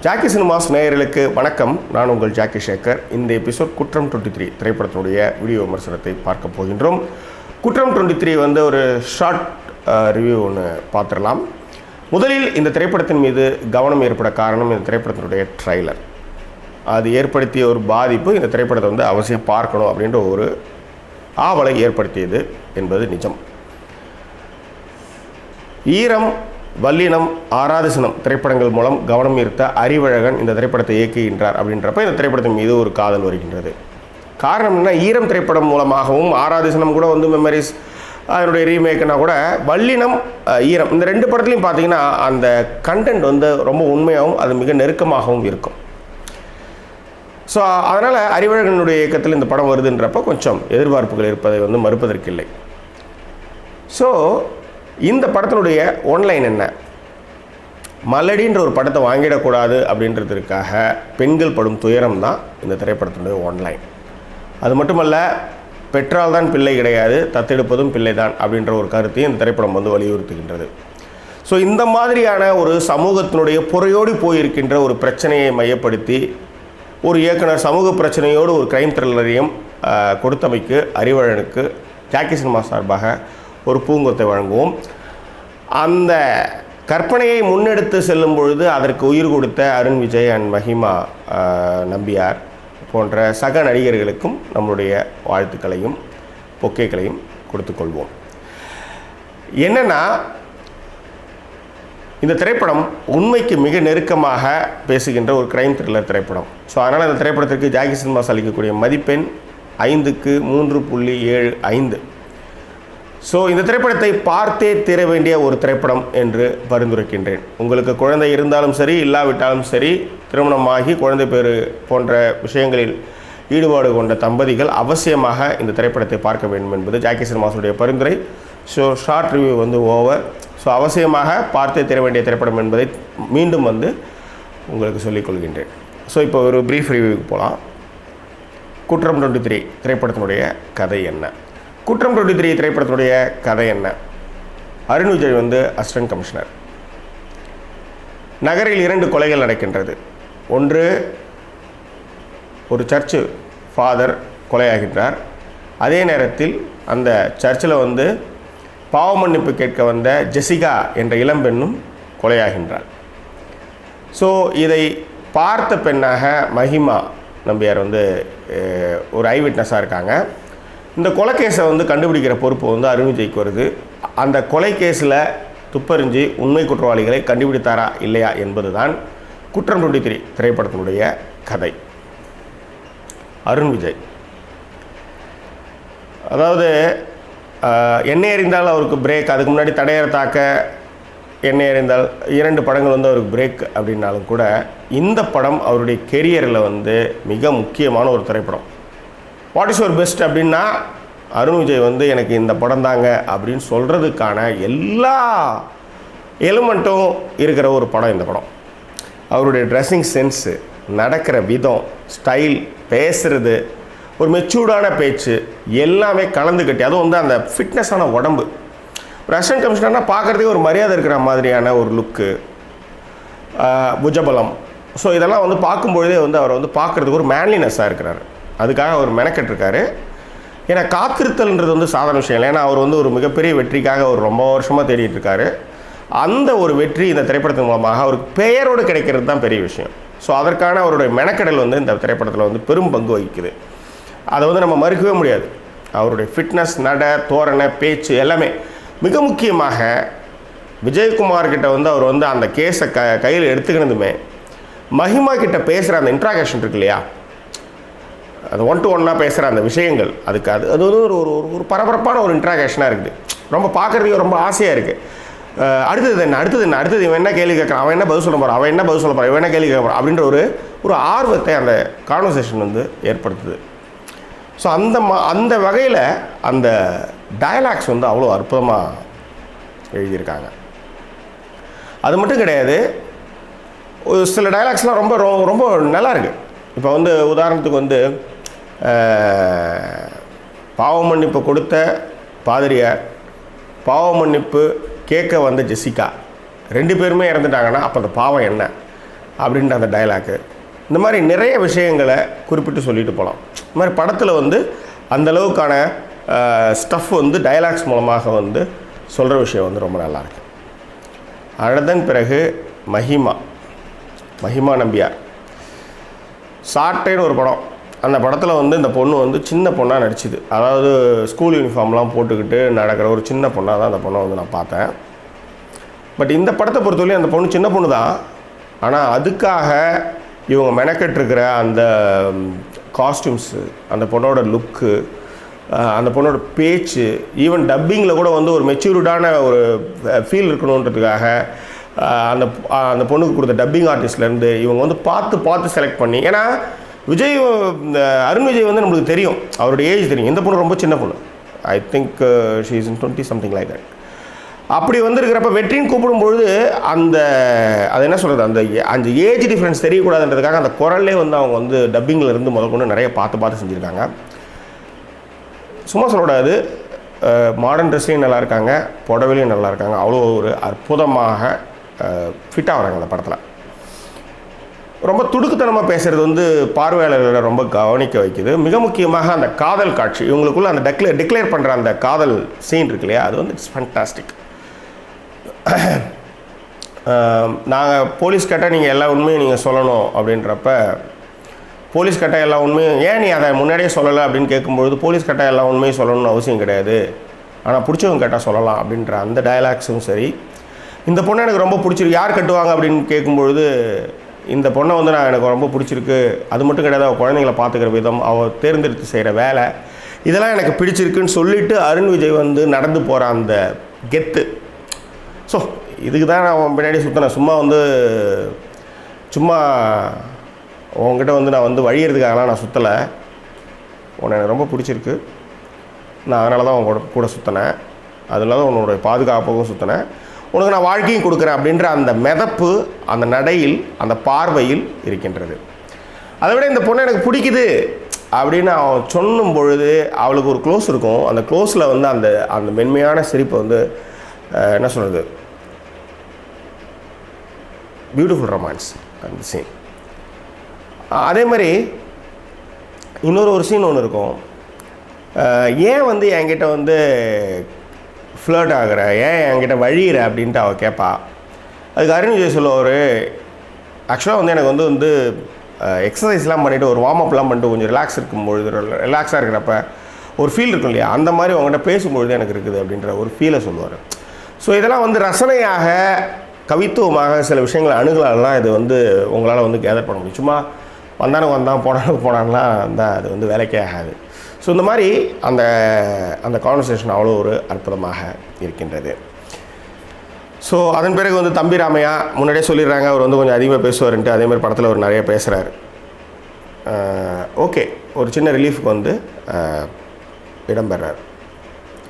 Jackie cinemas நேயர்களுக்கு வணக்கம். நான் உங்கள் ஜாக்கி சேகர். இந்த எபிசோட் குற்றம் 23 திரைப்படத்தினுடைய வீடியோ விமர்சனத்தை பார்க்க போகின்றோம். குற்றம் 23 ஒரு ஷார்ட் ரிவ்யூ ஒன்று பார்த்துடலாம். முதலில் இந்த திரைப்படத்தின் மீது கவனம் ஏற்பட காரணம் இந்த திரைப்படத்தினுடைய ட்ரைலர். அது ஏற்படுத்திய ஒரு பாதிப்பு இந்த திரைப்படத்தை அவசியம் பார்க்கணும் அப்படின்ற ஒரு ஆவலை ஏற்படுத்தியது என்பது நிஜம். ஈரம், வல்லினம், ஆறாவது சினம் திரைப்படங்கள் மூலம் கவனம் ஈர்த்த அறிவழகன் இந்த திரைப்படத்தை இயக்குகின்றார். அப்படின்றப்ப இந்த திரைப்படத்தின் மீது ஒரு காதல் வருகின்றது. காரணம் என்ன? ஈரம் திரைப்படம் மூலமாகவும் ஆறாவது சினம் கூட மெமரிஸ் அதனுடைய ரீமேக்குனா கூட வல்லினம், ஈரம் இந்த ரெண்டு படத்துலையும் பார்த்தீங்கன்னா அந்த கண்டென்ட் ரொம்ப உண்மையாகவும் அது மிக நெருக்கமாகவும் இருக்கும். ஸோ அதனால் அறிவழகனுடைய இயக்கத்தில் இந்த படம் வருதுன்றப்போ கொஞ்சம் எதிர்பார்ப்புகள் இருப்பதை மறுப்பதற்கில்லை. ஸோ இந்த படத்தினுடைய ஒன்லைன் என்ன? மலடின்ற ஒரு படத்தை வாங்கிடக்கூடாது அப்படின்றதுக்காக பெண்கள் படும் துயரம் தான் இந்த திரைப்படத்தினுடைய ஒன்லைன். அது மட்டுமல்ல, பெற்றால் தான் பிள்ளை கிடையாது, தத்தெடுப்பதும் பிள்ளை தான் அப்படின்ற ஒரு கருத்தையும் இந்த திரைப்படம் வலியுறுத்துகின்றது. ஸோ இந்த மாதிரியான ஒரு சமூகத்தினுடைய புறையோடி போயிருக்கின்ற ஒரு பிரச்சனையை மையப்படுத்தி ஒரு இயக்குனர் சமூக பிரச்சனையோடு ஒரு கிரைம் த்ரில்லரையும் கொடுத்தமைக்கு அறிவழகனுக்கு ஜாக்கி சினிமா சார்பாக ஒரு பூங்கொத்தை வழங்குவோம். அந்த கற்பனையை முன்னெடுத்து செல்லும் பொழுது அதற்கு உயிர் கொடுத்த அருண் விஜய் அண்ட் மஹிமா நம்பியார் போன்ற சக நடிகர்களுக்கும் நம்முடைய வாழ்த்துக்களையும் பொக்கேக்களையும் கொடுத்துக்கொள்வோம். என்னென்னா, இந்த திரைப்படம் உண்மைக்கு மிக நெருக்கமாக பேசுகின்ற ஒரு கிரைம் த்ரில்லர் திரைப்படம். ஸோ அதனால் இந்த திரைப்படத்திற்கு ஜாக்கி சினிமாஸ் அளிக்கக்கூடிய மதிப்பெண் 5க்கு 3.75. ஸோ இந்த திரைப்படத்தை பார்த்தே தீர வேண்டிய ஒரு திரைப்படம் என்று பரிந்துரைக்கின்றேன். உங்களுக்கு குழந்தை இருந்தாலும் சரி, இல்லாவிட்டாலும் சரி, திருமணமாகி குழந்தை பேறு போன்ற விஷயங்களில் ஈடுபாடு கொண்ட தம்பதிகள் அவசியமாக இந்த திரைப்படத்தை பார்க்க வேண்டும் என்பது ஜாக்கி சினிமாஸுடைய பரிந்துரை. So short review over. So அவசியமாக பார்த்தே தீர வேண்டிய திரைப்படம் என்பதை மீண்டும் உங்களுக்கு சொல்லிக்கொள்கின்றேன். ஸோ இப்போ ஒரு ப்ரீஃப் ரிவ்யூவுக்கு போகலாம். குற்றம் 23 திரைப்படத்தினுடைய கதை என்ன? குற்றம் 23 திரைப்படத்தினுடைய கதை என்ன? Arun Vijay assistant commissioner. நகரில் 2 கொலைகள் நடக்கின்றது. ஒன்று, ஒரு சர்ச்சு ஃபாதர் கொலையாகின்றார். அதே நேரத்தில் அந்த சர்ச்சில் பாவ மன்னிப்பு கேட்க வந்த ஜெசிகா என்ற இளம்பெண்ணும் கொலையாகின்றார். ஸோ இதை பார்த்த பெண்ணாக மஹிமா நம்பியார் ஒரு ஐ விட்னஸாக இருக்காங்க. இந்த கொலை கேஸை கண்டுபிடிக்கிற பொறுப்பு அருண் விஜய்க்கு வருது. அந்த கொலை கேஸில் துப்பறிஞ்சு உண்மை குற்றவாளிகளை கண்டுபிடித்தாரா இல்லையா என்பது தான் குற்றம் 23 திரைப்படத்தினுடைய கதை. அருண் விஜய், அதாவது எண்ணெய் எறிந்தால் அவருக்கு பிரேக், அதுக்கு முன்னாடி தடையற தாக்க, எண்ணெய் எறிந்தால் 2 படங்கள் அவருக்கு பிரேக் அப்படின்னாலும் கூட இந்த படம் அவருடைய கெரியரில் மிக முக்கியமான ஒரு திரைப்படம். வாட் இஸ் யுவர் பெஸ்ட் அப்படின்னா அருண் விஜய் எனக்கு இந்த படம் தாங்க அப்படின்னு சொல்கிறதுக்கான எல்லா எலிமெண்ட்டும் இருக்கிற ஒரு படம் இந்த படம். அவருடைய ட்ரெஸ்ஸிங் சென்ஸு, நடக்கிற விதம், ஸ்டைல், பேசுகிறது, ஒரு மெச்சூர்டான பேச்சு எல்லாமே கலந்து கட்டி, அதுவும் அந்த ஃபிட்னஸான உடம்பு. ஒரு அசிஸ்டன்ட் கமிஷனர்னால் பார்க்குறதுக்கே ஒரு மரியாதை இருக்கிற மாதிரியான ஒரு லுக்கு, புஜபலம். ஸோ இதெல்லாம் பார்க்கும்பொழுதே அவர் பார்க்குறதுக்கு ஒரு மேன்லினஸ்ஸாக இருக்கிறார். அதுக்காக அவர் மெனக்கெட்டிருக்காரு. ஏன்னா காத்திருத்தல்ன்றது சாதாரண விஷயம் இல்லை. ஏன்னா அவர் ஒரு மிகப்பெரிய வெற்றிக்காக அவர் ரொம்ப வருஷமாக தேடிட்டு இருக்காரு. அந்த ஒரு வெற்றி இந்த திரைப்படத்தின் மூலமாக அவருக்கு பெயரோடு கிடைக்கிறது தான் பெரிய விஷயம். ஸோ அதற்கான அவருடைய மெனக்கெடல் இந்த திரைப்படத்தில் பெரும் பங்கு வகிக்குது. அதை நம்ம மறுக்கவே முடியாது. அவருடைய ஃபிட்னஸ், நட, தோரணை, பேச்சு எல்லாமே. மிக முக்கியமாக விஜயகுமார் கிட்ட அவர் அந்த கேஸை கையில் எடுத்துக்கினதுமே மஹிமா கிட்ட பேசுகிற அந்த இன்ட்ராகேஷன் இருக்கு இல்லையா, அது 1-to-1 பேசுகிற அந்த விஷயங்கள், அது ஒரு பரபரப்பான ஒரு இன்ட்ராகேஷனாக இருக்குது. ரொம்ப பார்க்குறதுக்கு ரொம்ப ஆசையாக இருக்குது. அடுத்தது இவன் என்ன கேள்வி கேட்குறான், அவன் என்ன பதில் சொல்ல போகிறான், அவன் என்ன பதில் சொல்ல போகிறான், இவன் என்ன கேள்வி கேட்க போகிறான் அப்படின்ற ஒரு ஆர்வத்தை அந்த கான்வர்சேஷன் ஏற்படுத்துது. ஸோ அந்த வகையில் அந்த டயலாக்ஸ் அவ்வளோ அற்புதமாக எழுதியிருக்காங்க. அது மட்டும் கிடையாது, ஒரு சில டயலாக்ஸ்லாம் ரொம்ப ரொம்ப நல்லா இருக்குது. இப்போ உதாரணத்துக்கு பாவ மன்னிப்பு கொடுத்த பாதிரியார், பாவ மன்னிப்பு கேட்க வந்த ஜெசிகா, 2 பேருமே இறந்துட்டாங்கன்னா அப்போ அந்த பாவம் என்ன? அப்படின்ற அந்த டைலாக்கு, இந்த மாதிரி நிறைய விஷயங்களை குறிப்பிட்டு சொல்லிட்டு போகலாம். இந்த மாதிரி படத்தில் வந்து அந்தளவுக்கான ஸ்டஃப் வந்து டைலாக்ஸ் மூலமாக வந்து சொல்கிற விஷயம் வந்து ரொம்ப நல்லாயிருக்கு. அதன் பிறகு மஹிமா நம்பியார் சாட்டைன்னு ஒரு படம். அந்த படத்தில் வந்து இந்த பொண்ணு வந்து சின்ன பொண்ணாக நடிச்சுது. அதாவது ஸ்கூல் யூனிஃபார்ம்லாம் போட்டுக்கிட்டு நடக்கிற ஒரு சின்ன பொண்ணாக தான் அந்த பொண்ணை வந்து நான் பார்த்தேன். பட் இந்த படத்தை பொறுத்தவரையும் அந்த பொண்ணு சின்ன பொண்ணு தான். ஆனால் அதுக்காக இவங்க மெனக்கெட்டுருக்கிற அந்த காஸ்டியூம்ஸு, அந்த பொண்ணோட லுக்கு, அந்த பொண்ணோட பேச்சு, ஈவன் டப்பிங்கில் கூட வந்து ஒரு மெச்சூர்டான ஒரு ஃபீல் இருக்கணுன்றதுக்காக அந்த அந்த பொண்ணுக்கு கொடுத்த டப்பிங் ஆர்டிஸ்ட்லேருந்து இவங்க வந்து பார்த்து செலக்ட் பண்ணி, ஏன்னா அருண் விஜய் வந்து நம்மளுக்கு தெரியும், அவருடைய ஏஜ் தெரியும். இந்த பொண்ணு ரொம்ப சின்ன பொண்ணு, I think she is in 20 something like that. அப்படி வந்துருக்கிறப்ப வெற்றின்னு கூப்பிடும்பொழுது அது என்ன சொல்கிறது, அந்த ஏஜ் டிஃப்ரென்ஸ் தெரியக்கூடாதுன்றதுக்காக அந்த குரல்லே வந்து அவங்க வந்து டப்பிங்கில் இருந்து முதற்கொண்டு நிறைய பார்த்து செஞ்சுருக்காங்க. சும்மா சொல்லக்கூடாது, மாடர்ன் ட்ரெஸ்லேயும் நல்லா இருக்காங்க, புடவைலையும் நல்லா இருக்காங்க. அவ்வளோ ஒரு அற்புதமாக ஃபிட்டாக வராங்க அந்த படத்தில். ரொம்ப துடுக்குத்தனமாக பேசுகிறது வந்து பார்வையாளர்களை ரொம்ப கவனிக்க வைக்குது. மிக முக்கியமாக அந்த காதல் காட்சி, இவங்களுக்குள்ள அந்த டிக்ளேர் பண்ணுற அந்த காதல் சீன் இருக்கு இல்லையா, அது வந்து இட்ஸ் ஃபேண்டாஸ்டிக். நாங்கள் போலீஸ் கேட்டால் நீங்கள் எல்லா உண்மையும் நீங்கள் சொல்லணும் அப்படின்றப்ப, போலீஸ் கேட்டால் எல்லா உண்மையும் ஏன் நீ அதை முன்னாடியே சொல்லலை அப்படின்னு கேட்கும்பொழுது, போலீஸ் கேட்டால் எல்லா உண்மையும் சொல்லணும்னு அவசியம் கிடையாது, ஆனால் பிடிச்சவங்க கேட்டால் சொல்லலாம் அப்படின்ற அந்த டயலாக்ஸும் சரி. இந்த பொண்ணை எனக்கு ரொம்ப பிடிச்சிருக்கு, யார் கட்டுவாங்க அப்படின்னு கேட்கும்பொழுது, இந்த பொண்ணை வந்து எனக்கு ரொம்ப பிடிச்சிருக்கு, அது மட்டும் கிடையாது, அவள் குழந்தைங்கள பார்த்துக்கிற விதம், அவள் தேர்ந்தெடுத்து செய்கிற வேலை, இதெல்லாம் எனக்கு பிடிச்சிருக்குன்னு சொல்லிவிட்டு அருண் விஜய் வந்து நடந்து போகிற அந்த கெத்து. ஸோ இதுக்கு தான் நான் பின்னாடி சுற்றினேன். சும்மா உங்ககிட்ட வந்து நான் வந்து வழியறதுக்காகலாம் நான் சுற்றலை. உன்னை எனக்கு ரொம்ப பிடிச்சிருக்கு, நான் அதனால தான் உங்க கூட சுற்றினேன், அதில் தான் உன்னோடைய பாதுகாப்புக்கும் சுற்றினேன், உனக்கு நான் வாழ்க்கையும் கொடுக்குறேன் அப்படின்ற அந்த மிதப்பு அந்த நடையில் அந்த பார்வையில் இருக்கின்றது. அதை விட இந்த பொண்ணை எனக்கு பிடிக்குது அப்படின்னு அவன் சொல்லும் பொழுது அவளுக்கு ஒரு க்ளோஸ் இருக்கும். அந்த க்ளோஸில் வந்து அந்த மென்மையான சிரிப்பை வந்து என்ன சொல்கிறது, பியூட்டிஃபுல் ரொமான்ஸ் அந்த சீன். அதே மாதிரி இன்னொரு சீன் ஒன்று இருக்கும். ஏன் வந்து என்கிட்ட வந்து ஃப்ளர்ட் ஆகிற, ஏன் என்கிட்ட வழியிற அப்படின்ட்டு அவள் கேட்பா. அதுக்கு அருண் விஜய் சொல்லுவார், ஆக்சுவலாக வந்து எனக்கு வந்து எக்ஸசைஸ்லாம் பண்ணிவிட்டு ஒரு வார்ம் அப்லாம் பண்ணிட்டு கொஞ்சம் ரிலாக்ஸாக இருக்கிறப்ப ஒரு ஃபீல் இருக்கும் இல்லையா, அந்த மாதிரி அவங்ககிட்ட பேசும்பொழுது எனக்கு இருக்குது அப்படின்ற ஒரு ஃபீலை சொல்லுவார். ஸோ இதெல்லாம் வந்து ரசனையாக கவித்துவமாக சில விஷயங்களை அணுகலாம். இது வந்து உங்களால் வந்து கேதர் பண்ண முடியும். சும்மா வந்தான் போனான்லாம் இருந்தால் அது வந்து வேலைக்கே ஆகாது. ஸோ இந்த மாதிரி அந்த கான்வர்சேஷன் அவ்வளோ ஒரு அற்புதமாக இருக்கின்றது. ஸோ அதன் பிறகு வந்து தம்பி ராமையா முன்னாடியே சொல்லிடுறாங்க, அவர் வந்து கொஞ்சம் அதிகமாக பேசுவார்ன்ட்டு. அதேமாதிரி படத்தில் அவர் நிறைய பேசுகிறாரு. ஓகே, ஒரு சின்ன ரிலீஃபுக்கு வந்து இடம்பெறார்.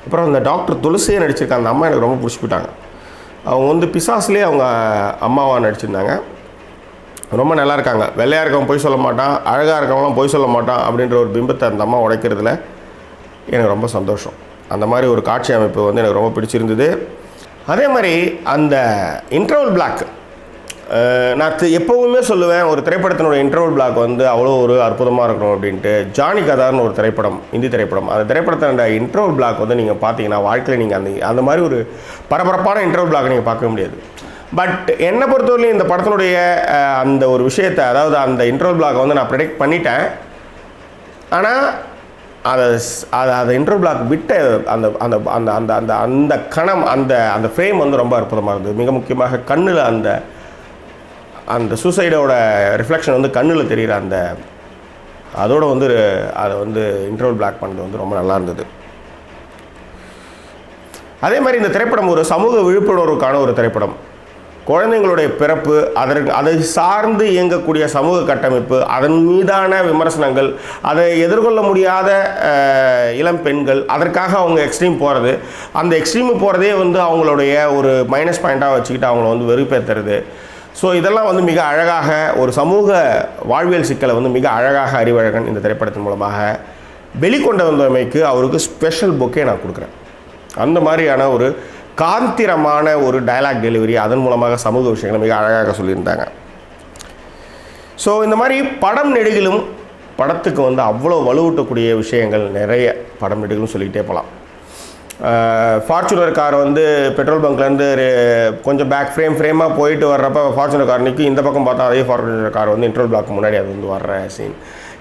அப்புறம் அந்த டாக்டர் துளசியை நடிச்சிருக்காங்க, அந்த அம்மா எனக்கு ரொம்ப பிடிச்சி போயிட்டாங்க. அவங்க வந்து பிசாஸ்லேயே அவங்க அம்மாவாக நடிச்சிருந்தாங்க. ரொம்ப நல்லா இருக்காங்க. வெள்ளையாக இருக்கவன் போய் சொல்ல மாட்டான், அழகாக இருக்கவங்களாம் போய் சொல்ல மாட்டான் அப்படின்ற ஒரு பிம்பத்தை அந்த அம்மா உடைக்கிறதுல எனக்கு ரொம்ப சந்தோஷம். அந்த மாதிரி ஒரு காட்சி அமைப்பு வந்து எனக்கு ரொம்ப பிடிச்சிருந்தது. அதே மாதிரி அந்த இன்டர்வல் பிளாக், நான் எப்போவுமே சொல்லுவேன், ஒரு திரைப்படத்தினுடைய இன்டர்வல் பிளாக் வந்து அவ்வளோ ஒரு அற்புதமாக இருக்கணும் அப்படின்ட்டு. ஜானி கதார்னு ஒரு திரைப்படம், இந்தி திரைப்படம், அந்த திரைப்படத்தோட இன்டர்வல் பிளாக் வந்து நீங்கள் பார்த்தீங்கன்னா வாழ்க்கையில் நீங்கள் அந்த மாதிரி ஒரு பரபரப்பான இன்டர்வல் பிளாக் நீங்கள் பார்க்க முடியாது. பட் என்னை பொறுத்தவரையிலும் இந்த படத்தினுடைய அந்த ஒரு விஷயத்தை, அதாவது அந்த இன்டர்வல் பிளாக் வந்து நான் ப்ரெடிக்ட் பண்ணிட்டேன். ஆனால் அதை இன்டர்வல் பிளாக் விட்ட அந்த அந்த அந்த அந்த அந்த அந்த கணம், அந்த ஃப்ரேம் வந்து ரொம்ப அற்புதமாக இருந்தது. மிக முக்கியமாக கண்ணில் அந்த சூசைடோட ரிஃப்ளெக்ஷன் வந்து கண்ணில் தெரிகிற அதோடு வந்து அதை வந்து இன்டர்வல் பிளாக் பண்ணது வந்து ரொம்ப நல்லா இருந்தது. அதே மாதிரி இந்த திரைப்படம் ஒரு சமூக விழிப்புணர்வுக்கான ஒரு திரைப்படம். குழந்தைங்களுடைய பிறப்பு, அதை சார்ந்து இயங்கக்கூடிய சமூக கட்டமைப்பு, அதன் மீதான விமர்சனங்கள், அதை எதிர்கொள்ள முடியாத இளம் பெண்கள், அதற்காக அவங்க எக்ஸ்ட்ரீம் போகிறது, அந்த எக்ஸ்ட்ரீமு போகிறதே வந்து அவங்களுடைய ஒரு மைனஸ் பாயிண்ட்டாக வச்சுக்கிட்டு அவங்கள வந்து வெறுப்பேற்றுறது. ஸோ இதெல்லாம் வந்து மிக அழகாக ஒரு சமூக வாழ்வியல் சிக்கலை வந்து மிக அழகாக அறிவழகன் இந்த திரைப்படத்தின் மூலமாக வெளிக்கொண்டு வந்தமைக்கு அவருக்கு ஸ்பெஷல் பொக்கே நான் கொடுக்குறேன். அந்த மாதிரியான ஒரு காந்திரமான ஒரு டயலாக் டெலிவரி, அதன் மூலமாக சமூக விஷயங்களை மிக அழகாக சொல்லியிருந்தாங்க. ஸோ இந்த மாதிரி படம் நெடுகிலும் படத்துக்கு வந்து அவ்வளோ வலுவூட்டக்கூடிய விஷயங்கள் நிறைய படம் நெடுகிலும் சொல்லிக்கிட்டே போகலாம். ஃபார்ச்சுனர் கார் வந்து பெட்ரோல் பங்க்லேருந்து கொஞ்சம் பேக் ஃப்ரேமாக போயிட்டு வர்றப்போ ஃபார்ச்சுனர் கார் நிற்கும், இந்த பக்கம் பார்த்தா அதே ஃபார்ச்சுனர் கார் வந்து இன்டர்வல் பிளாக் முன்னாடி அது வந்து வர்ற சீன்.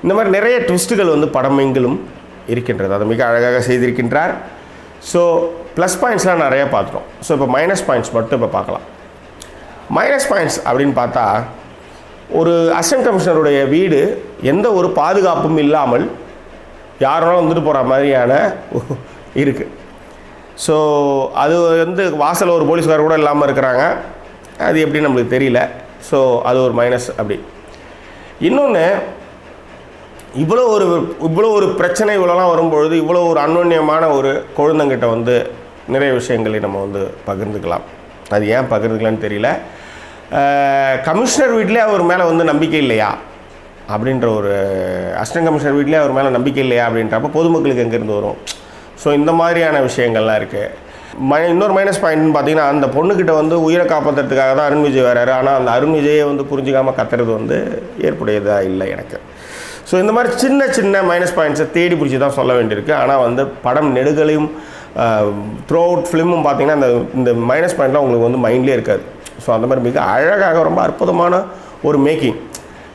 இந்த மாதிரி நிறைய ட்விஸ்ட்டுகள் வந்து படம் எங்கிலும் இருக்கின்றது. அதை மிக அழகாக செய்திருக்கின்றார். ஸோ ப்ளஸ் பாயிண்ட்ஸ்லாம் நிறையா பார்த்துட்டோம். ஸோ இப்போ மைனஸ் பாயிண்ட்ஸ் மட்டும் இப்போ பார்க்கலாம். மைனஸ் பாயிண்ட்ஸ் அப்படின்னு பார்த்தா, ஒரு அசிஸ்டன்ட் கமிஷனருடைய வீடு எந்த ஒரு பாதுகாப்பும் இல்லாமல் யாரும் வந்துட்டு போகிற மாதிரியான இருக்குது. ஸோ அது வந்து வாசல் ஒரு போலீஸ்கார் கூட இல்லாமல் இருக்கிறாங்க. அது எப்படி நம்மளுக்கு தெரியல. ஸோ அது ஒரு மைனஸ். அப்படி இன்னொன்று, இவ்வளோ ஒரு பிரச்சனை இவ்வளோலாம் வரும்பொழுது இவ்வளோ ஒரு அந்யோன்யமான ஒரு குழந்தைங்கிட்ட வந்து நிறைய விஷயங்களை நம்ம வந்து பகிர்ந்துக்கலாம். அது ஏன் பகிர்ந்துக்கலான்னு தெரியல. கமிஷனர் வீட்டிலே அவர் மேலே வந்து நம்பிக்கை இல்லையா அப்படின்ற ஒரு அசிஸ்டன்ட் கமிஷனர் வீட்டிலே அவர் மேலே நம்பிக்கை இல்லையா அப்படின்றப்ப பொதுமக்களுக்கு எங்கேருந்து வரும்? ஸோ இந்த மாதிரியான விஷயங்கள்லாம் இருக்குது. இன்னொரு மைனஸ் பாயிண்ட்னு பார்த்தீங்கன்னா, அந்த பொண்ணுக்கிட்ட வந்து உயிரை காப்பாற்றுறதுக்காக தான் அருண் விஜய் வராரு. ஆனால் அந்த அருண் விஜயை வந்து புரிஞ்சிக்காமல் கத்துறது வந்து ஏற்புடையதாக இல்லை எனக்கு. ஸோ இந்த மாதிரி சின்ன சின்ன மைனஸ் பாயிண்ட்ஸை தேடி பிடிச்சி தான் சொல்ல வேண்டியிருக்கு. ஆனால் வந்து படம் நெடுகளையும் த்ரூ அவுட் ஃபிலிமும் பார்த்திங்கன்னா இந்த மைனஸ் பாயிண்ட்லாம் உங்களுக்கு வந்து மைண்ட்லேயே இருக்காது. ஸோ அந்த மாதிரி மிக அழகாக ரொம்ப அற்புதமான ஒரு மேக்கிங்.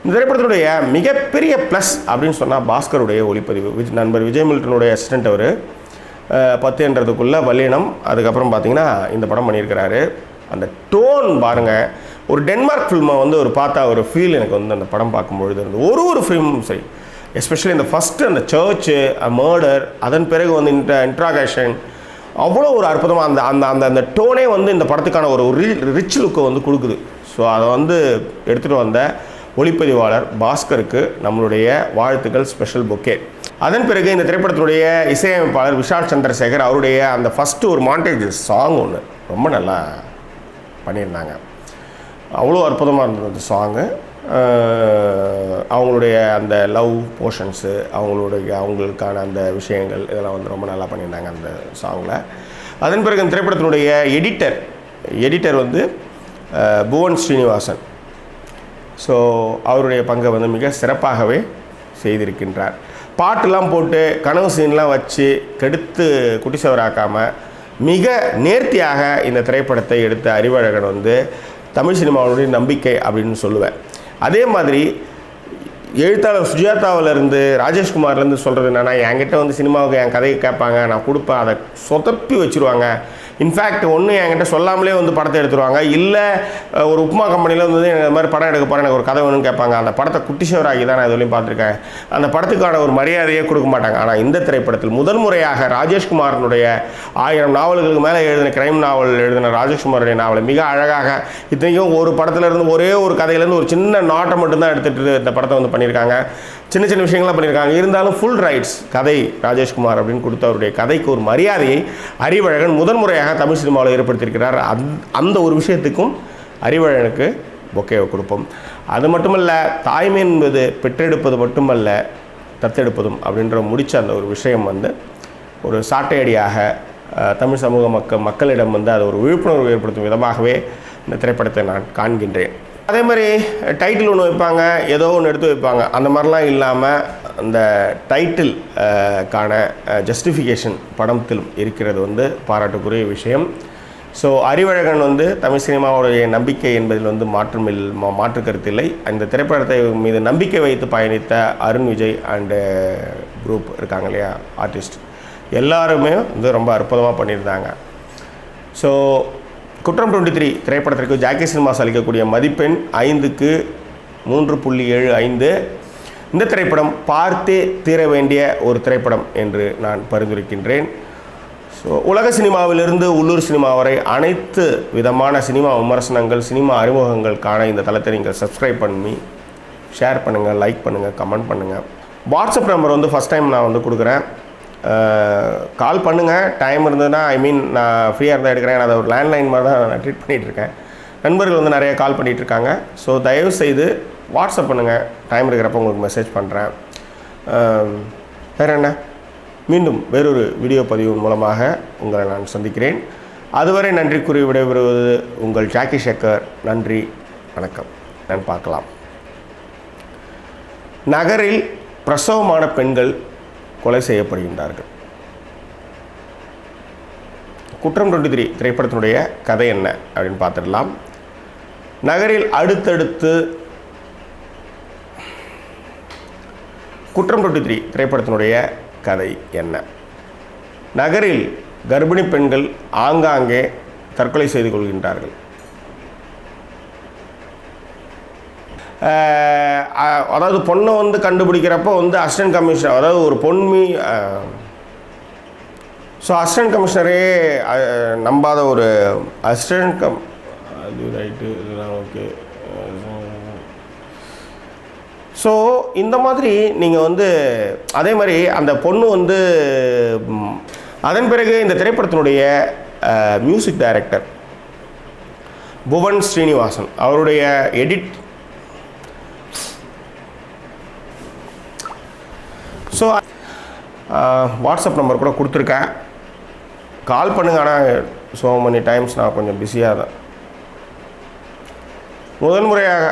இந்த திரைப்படத்தினுடைய மிகப்பெரிய ப்ளஸ் அப்படின்னு சொன்னால் பாஸ்கருடைய ஒளிப்பதிவு. நண்பர் விஜய் மில்டனுடைய அசிஸ்டண்ட் அவர் 10 வல்லினம், அதுக்கப்புறம் பார்த்திங்கன்னா இந்த படம் பண்ணியிருக்கிறாரு. அந்த டோன் பாருங்கள். ஒரு டென்மார்க் ஃபில்மை வந்து ஒரு பார்த்தா ஒரு ஃபீல் எனக்கு வந்து அந்த படம் பார்க்கும்பொழுது இருந்து ஒரு ஃபிலிமும் சரி, எஸ்பெஷலி இந்த ஃபஸ்ட்டு அந்த சர்ச்சு, மர்டர், அதன் பிறகு வந்து இன்ட்ராகேஷன், அவ்வளோ ஒரு அற்புதமாக அந்த அந்த அந்த அந்த டோனே வந்து இந்த படத்துக்கான ஒரு ரிச் லுக்கை வந்து கொடுக்குது. ஸோ அதை வந்து எடுத்துகிட்டு வந்த ஒளிப்பதிவாளர் பாஸ்கருக்கு நம்மளுடைய வாழ்த்துக்கள், ஸ்பெஷல் பொக்கே. அதன் பிறகு இந்த திரைப்படத்துடைய இசையமைப்பாளர் விஷால் சந்திரசேகர், அவருடைய அந்த ஃபஸ்ட்டு ஒரு மாண்டேஜ் சாங் ஒன்று ரொம்ப நல்லா பண்ணியிருந்தாங்க. அவ்வளோ அற்புதமாக இருந்தது அந்த சாங்கு. அவங்களுடைய அந்த லவ் போர்ஷன்ஸு, அவங்களுக்கான அந்த விஷயங்கள் இதெல்லாம் வந்து ரொம்ப நல்லா பண்ணியிருந்தாங்க அந்த சாங்கில். அதன் பிறகு அந்த திரைப்படத்தினுடைய எடிட்டர் வந்து புவன் ஸ்ரீனிவாசன். ஸோ அவருடைய பங்கை வந்து மிக சிறப்பாகவே செய்திருக்கின்றார். பாட்டெலாம் போட்டு கனவு சீன்லாம் வச்சு கெடுத்து குட்டிச்சவராக்காமல் மிக நேர்த்தியாக இந்த திரைப்படத்தை எடுத்த அறிவழகன் வந்து தமிழ் சினிமாவுடைய நம்பிக்கை அப்படின்னு சொல்லுவேன். அதே மாதிரி எழுத்தாளர் சுஜாதாவிலேருந்து ராஜேஷ்குமார்லேருந்து சொல்கிறது என்னென்னா, என்கிட்ட வந்து சினிமாவுக்கு என் கதையை கேட்பாங்க, நான் கொடுப்பேன், அதை சொதப்பி வச்சுருவாங்க. இன்ஃபேக்ட் ஒன்று என்கிட்ட சொல்லாமலே வந்து படத்தை எடுத்துருவாங்க. இல்லை ஒரு உப்மா கம்பெனியில் வந்து இந்த மாதிரி படம் எடுக்க போகிறேன், எனக்கு ஒரு கதை வேணும்னு கேட்பாங்க. அந்த படத்தை குட்டிஷவராகி தான் நான் இதுவரையும் பார்த்துருக்கேன். அந்த படத்துக்கான ஒரு மரியாதையே கொடுக்க மாட்டாங்க. ஆனால் இந்த திரைப்படத்தில் முதன்முறையாக ராஜேஷ்குமாரனுடைய 1000 நாவல்களுக்கு மேலே எழுதின கிரைம் நாவல் எழுதின ராஜேஷ்குமாருடைய நாவலை மிக அழகாக, இத்தனைக்கும் ஒரு படத்துலேருந்து ஒரே ஒரு கதையிலேருந்து ஒரு சின்ன நாட்டை மட்டும்தான் எடுத்துகிட்டு இந்த படத்தை வந்து பண்ணியிருக்காங்க. சின்ன சின்ன விஷயங்கள்லாம் பண்ணியிருக்காங்க. இருந்தாலும் ஃபுல் ரைட்ஸ் கதை ராஜேஷ்குமார் அப்படின்னு கொடுத்த அவருடைய கதைக்கு ஒரு மரியாதையை அறிவழகன் முதன்முறையாக தமிழ் சினிமாவில் ஏற்படுத்தியிருக்கிறார். அந்த ஒரு விஷயத்துக்கும் அறிவழகனுக்கு பொக்கேவை கொடுப்போம். அது மட்டுமல்ல, தாய்மை என்பது பெற்றெடுப்பது மட்டுமல்ல தத்தெடுப்பதும் அப்படின்ற முடித்த அந்த ஒரு விஷயம் வந்து ஒரு சாட்டையடியாக தமிழ் சமூக மக்களிடம் வந்து அது ஒரு விழிப்புணர்வு ஏற்படுத்தும் விதமாகவே இந்த திரைப்படத்தை நான் காண்கின்றேன். அதே மாதிரி டைட்டில் ஒன்று வைப்பாங்க, ஏதோ ஒன்று எடுத்து வைப்பாங்க. அந்த மாதிரிலாம் இல்லாமல் அந்த டைட்டில் கான ஜஸ்டிஃபிகேஷன் படத்திலும் இருக்கிறது வந்து பாராட்டுக்குரிய விஷயம். ஸோ அறிவழகன் வந்து தமிழ் சினிமாவுடைய நம்பிக்கை என்பதில் வந்து மாற்று கருத்தில்லை. அந்த திரைப்படத்தை மீது நம்பிக்கை வைத்து பயணித்த அருண் விஜய் அண்டு குரூப் இருக்காங்க இல்லையா, ஆர்டிஸ்ட், எல்லாருமே வந்து ரொம்ப அற்புதமாக பண்ணியிருந்தாங்க. ஸோ குற்றம் 23 திரைப்படத்திற்கு ஜாக்கி சினிமாஸ் அளிக்கக்கூடிய மதிப்பெண் 5க்கு 3.75. இந்த திரைப்படம் பார்த்தே தீர வேண்டிய ஒரு திரைப்படம் என்று நான் பரிந்துரைக்கின்றேன். ஸோ உலக சினிமாவிலிருந்து உள்ளூர் சினிமா வரை அனைத்து விதமான சினிமா விமர்சனங்கள், சினிமா அறிமுகங்கள் காண இந்த தளத்தை நீங்கள் சப்ஸ்கிரைப் பண்ணி ஷேர் பண்ணுங்கள், லைக் பண்ணுங்கள், கமெண்ட் பண்ணுங்கள். வாட்ஸ்அப் நம்பர் வந்து ஃபஸ்ட் டைம் நான் வந்து கொடுக்குறேன். கால் பண்ணுங்கள், டைம் இருந்ததுன்னா. நான் ஃப்ரீயாக இருந்தால் எடுக்கிறேன். அதை ஒரு லேண்ட்லைன் மாதிரி தான் நான் ட்ரீட் பண்ணிகிட்ருக்கேன். நண்பர்கள் வந்து நிறைய கால் பண்ணிகிட்ருக்காங்க. ஸோ தயவுசெய்து வாட்ஸ்அப் பண்ணுங்கள், டைம் இருக்கிறப்ப உங்களுக்கு மெசேஜ் பண்ணுறேன். வேறு என்ன, மீண்டும் வேறொரு வீடியோ பதிவு மூலமாக உங்களை நான் சந்திக்கிறேன். அதுவரை நன்றி கூறி விடைபெறுவது உங்கள் ஜாக்கி சேகர். நன்றி, வணக்கம். நான் பார்க்கலாம். நகரில் பிரசவமான பெண்கள் கொலை செய்யப்படுகின்றார்கள். குற்றம் 23 திரைப்படத்தினுடைய கதை என்ன அப்படின்னு பார்த்துடலாம். நகரில் அடுத்தடுத்து குற்றம் 23 திரைப்படத்தினுடைய கதை என்ன? நகரில் கர்ப்பிணி பெண்கள் ஆங்காங்கே தற்கொலை செய்து கொள்கின்றார்கள். அதாவது பொண்ணை வந்து கண்டுபிடிக்கிறப்போ வந்து அசிஸ்டன்ட் கமிஷனர், அதாவது ஒரு பொன்மி, ஸோ அசிஸ்டன்ட் கமிஷனரே நம்பாத ஒரு அசிஸ்டன்ட் அது ரைட்டு, இதெல்லாம் ஓகே. ஸோ இந்த மாதிரி நீங்கள் வந்து அதே மாதிரி அந்த பொண்ணு வந்து அதன் பிறகு இந்த திரைப்படத்தினுடைய மியூசிக் டைரக்டர் புவன் ஸ்ரீனிவாசன் அவருடைய எடிட். ஸோ வாட்ஸ்அப் நம்பர் கூட கொடுத்துருக்கேன், கால் பண்ணுங்க. ஆனால் ஸோ மெனி டைம்ஸ் நான் கொஞ்சம் பிஸியாக தான். முதன்முறையாக